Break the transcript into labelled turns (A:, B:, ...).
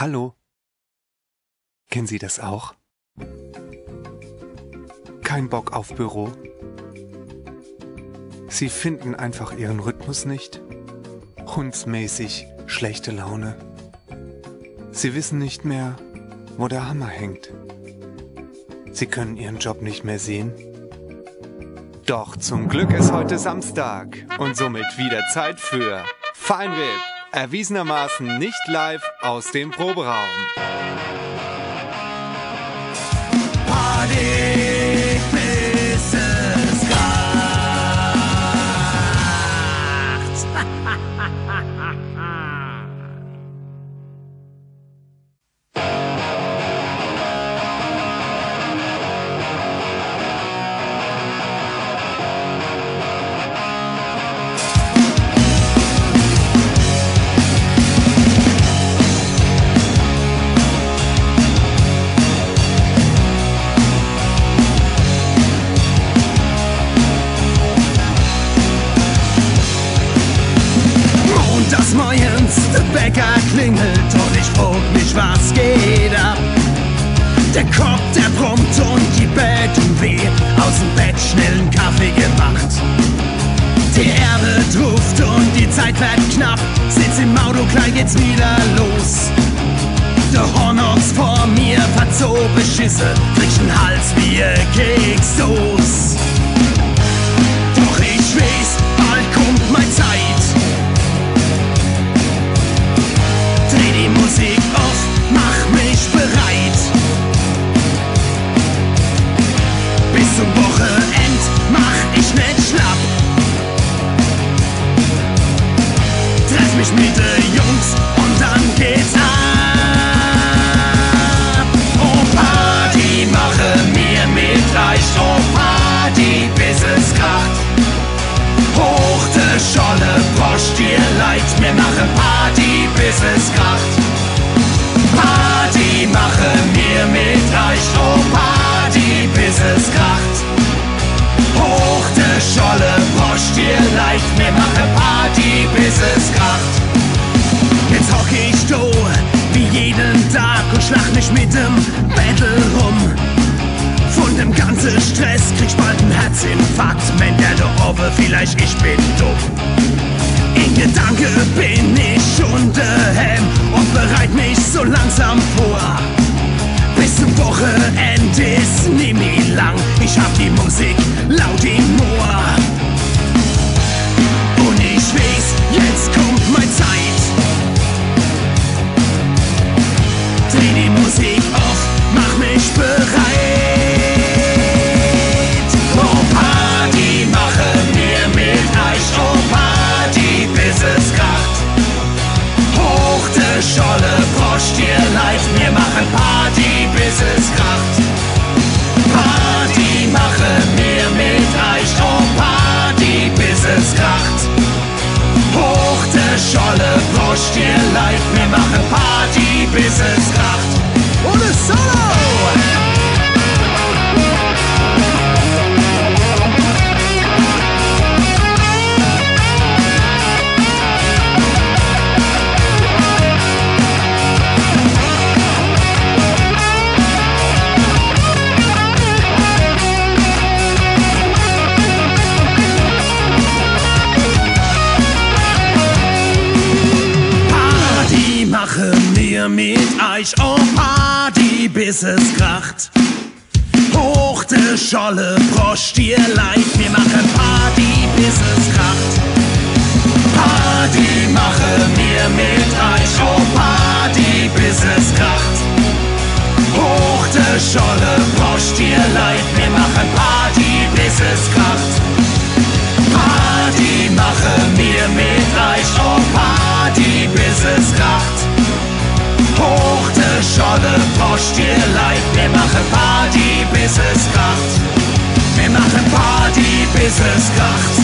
A: Hallo? Kennen Sie das auch? Kein Bock auf Büro? Sie finden einfach Ihren Rhythmus nicht? Hundsmäßig schlechte Laune? Sie wissen nicht mehr, wo der Hammer hängt? Sie können Ihren Job nicht mehr sehen? Doch zum Glück ist heute Samstag und somit wieder Zeit für Feinripp, erwiesenermaßen nicht live aus dem Proberaum.
B: Party, bis es kracht. Morgens, der Bäcker klingelt und ich frag mich, was geht ab. Der Kopf, der brummt und die Bett tut weh, aus dem Bett schnell einen Kaffee gemacht. Die Erde ruft und die Zeit wird knapp, sitz im Auto, gleich geht's wieder los. Der Hornox vor mir hat so beschissen, kriegt den Hals wie Keksdose. Doch ich weiß, bald kommt meine Zeit. Dreh die Musik auf, mach mich bereit. Bis zum Wochenend mach ich nicht schlapp. Treff mich mit den Jungs und dann geht's ab. Oh Party, mache mir mit leicht. Oh Party, bis es kracht. Hoch de Scholle, Brosch dir leid, wir machen Party, bis es kracht. Party, mache mir mit leicht, oh Party, bis es kracht. Hoch de Scholle, Brosch dir leid, wir machen Party, bis es kracht. Jetzt hock ich da, wie jeden Tag und schlag mich mit dem Battle rum. Von dem ganzen Stress krieg ich bald einen Herzinfarkt, wenn der da oben vielleicht ich bin dumm. In Gedanke bin ich schon daheim und bereit mich so langsam vor. Bis zum Wochenende ist nie mehr lang, ich hab die Musik laut im Ohr. Und ich weiß, jetzt kommt meine Zeit. Dreh die Musik auf, mach mich bereit. Oh Party, mache mir mit Eich, oh Party, bis es kracht. Hoch de Scholle, Brosch dir leid, wir machen Party, bis es kracht. Party, mache mir mit Eich, oh Party, bis es kracht. Hoch de Scholle, Brosch dir leid, wir machen Party, bis es kracht. Und es Solo! Mache mir mit Eich, oh Party, bis es kracht. Hoch de Scholle, Brosch dir leid, wir machen Party, bis es kracht. Party, mache mir mit Eich, oh Party, bis es kracht. Hoch de Scholle, Brosch dir leid, wir machen Party, bis es kracht. Party, mache mir mit Eich, oh Party, bis es kracht. Hoch de Scholle, Brosch dir leid, wir machen Party, bis es kracht. Wir machen Party, bis es kracht.